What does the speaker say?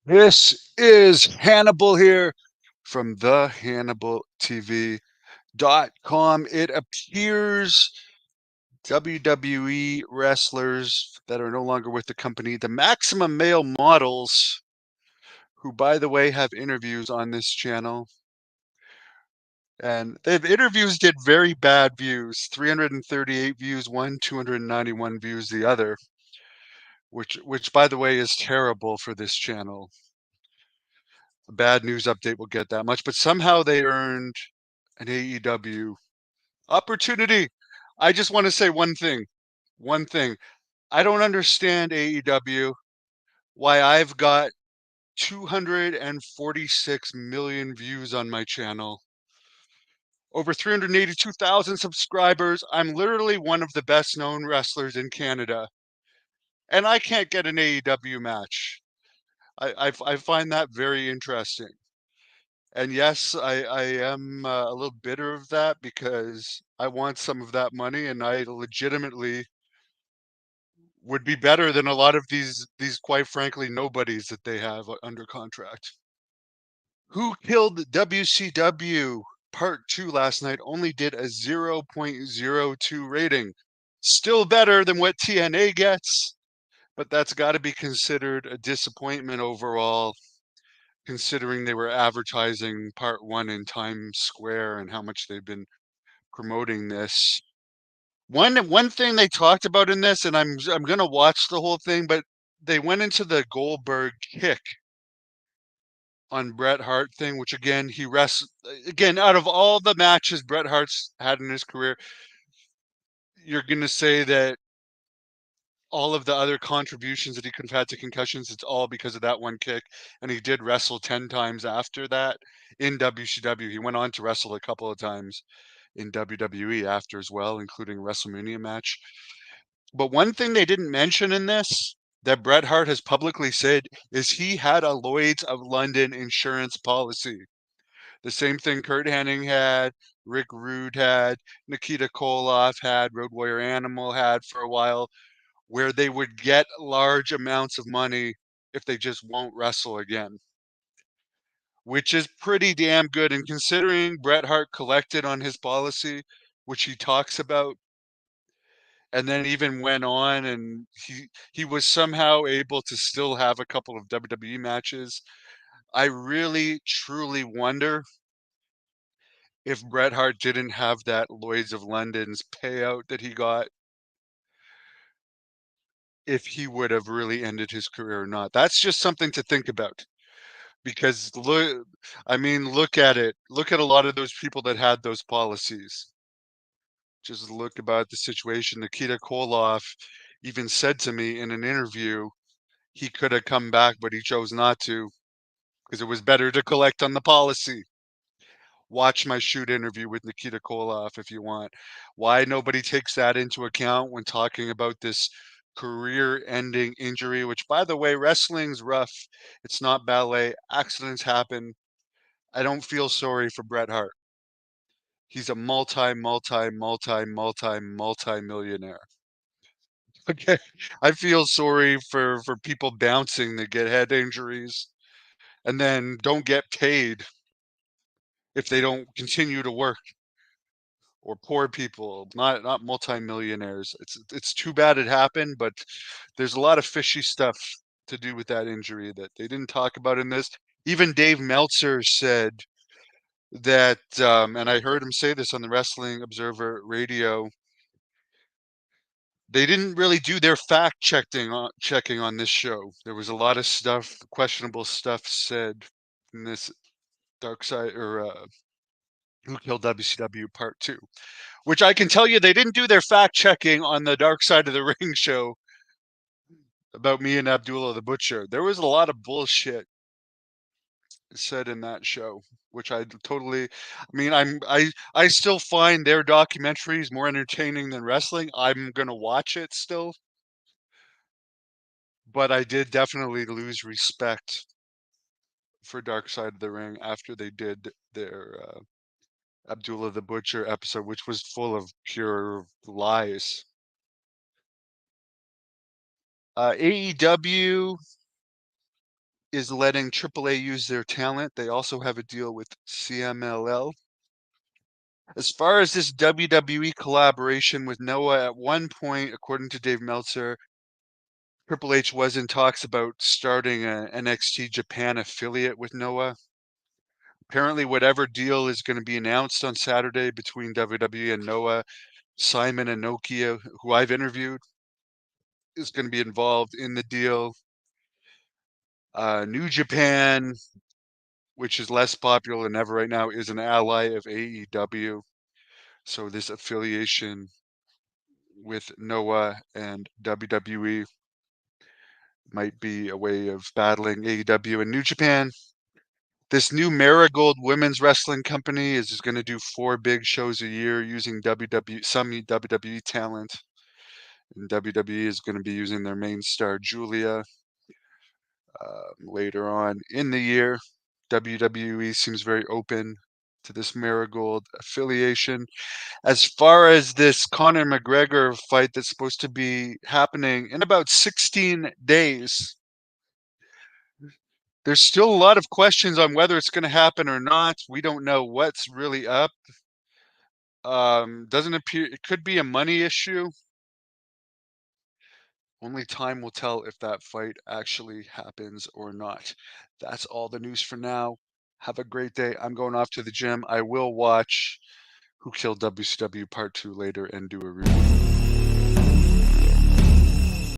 This is Hannibal here from the HannibalTV.com. It appears WWE wrestlers that are no longer with the company, the Maximum Male Models, who, by the way, have interviews on this channel. And they've interviews did very bad views, 338 views, one, 291 views, the other, which by the way is terrible for this channel. A bad news update will get that much, but somehow they earned an AEW opportunity. I just want to say one thing. One thing. I don't understand AEW, why I've got 246 million views on my channel, over 382,000 subscribers. I'm literally one of the best known wrestlers in Canada, and I can't get an AEW match. I find that very interesting. And yes, I am a little bitter of that because I want some of that money, and I legitimately would be better than a lot of these quite frankly nobodies that they have under contract. Who Killed WCW Part 2 last night only did a 0.02 rating. Still better than what TNA gets, but that's got to be considered a disappointment overall, considering they were advertising Part 1 in Times Square and how much they've been promoting this. One thing they talked about in this, and I'm gonna watch the whole thing, but they went into the Goldberg kick on Bret Hart thing, which again again, out of all the matches Bret Hart's had in his career, you're gonna say that all of the other contributions that he could have had to concussions, it's all because of that one kick. And he did wrestle 10 times after that in WCW. He went on to wrestle a couple of times in WWE after as well, including a WrestleMania match. But one thing they didn't mention in this that Bret Hart has publicly said is he had a Lloyd's of London insurance policy. The same thing Kurt Hennig had, Rick Rude had, Nikita Koloff had, Road Warrior Animal had for a while, where they would get large amounts of money if they just won't wrestle again, which is pretty damn good. And considering Bret Hart collected on his policy, which he talks about, and then even went on and he was somehow able to still have a couple of WWE matches. I really truly wonder if Bret Hart didn't have that Lloyd's of London's payout that he got, if he would have really ended his career or not. That's just something to think about. Because look at it. Look at a lot of those people that had those policies. Just look about the situation. Nikita Koloff even said to me in an interview he could have come back, but he chose not to because it was better to collect on the policy. Watch my shoot interview with Nikita Koloff if you want. Why nobody takes that into account when talking about this career-ending injury, which, by the way, wrestling's rough. It's not ballet. Accidents happen. I don't feel sorry for Bret Hart. He's a multi millionaire. Okay. I feel sorry for people bouncing that get head injuries and then don't get paid if they don't continue to work, or poor people, not multimillionaires. It's too bad it happened, but there's a lot of fishy stuff to do with that injury that they didn't talk about in this. Even Dave Meltzer said that, and I heard him say this on the Wrestling Observer Radio, they didn't really do their fact checking on this show. There was a lot of stuff, questionable stuff said in this Dark Side or Who Killed WCW Part 2, which I can tell you they didn't do their fact checking on the Dark Side of the Ring show about me and Abdullah the Butcher. There was a lot of bullshit said in that show, which I still find their documentaries more entertaining than wrestling. I'm gonna watch it still, but I did definitely lose respect for Dark Side of the Ring after they did their Abdullah the Butcher episode, which was full of pure lies. AEW is letting AAA use their talent. They also have a deal with CMLL. As far as this WWE collaboration with Noah, at one point, according to Dave Meltzer, Triple H was in talks about starting an NXT Japan affiliate with Noah. Apparently, whatever deal is going to be announced on Saturday between WWE and Noah, Simon and Nokia, who I've interviewed, is going to be involved in the deal. New Japan, which is less popular than ever right now, is an ally of AEW. So this affiliation with Noah and WWE might be a way of battling AEW and New Japan. This new Marigold women's wrestling company is just going to do 4 big shows a year using some WWE talent. And WWE is going to be using their main star, Julia, later on in the year. WWE seems very open to this Marigold affiliation. As far as this Conor McGregor fight that's supposed to be happening in about 16 days, there's still a lot of questions on whether it's going to happen or not. We don't know what's really up. Doesn't appear it could be a money issue. Only time will tell if that fight actually happens or not. That's all the news for now. Have a great day. I'm going off to the gym. I will watch Who Killed WCW Part 2 later and do a review.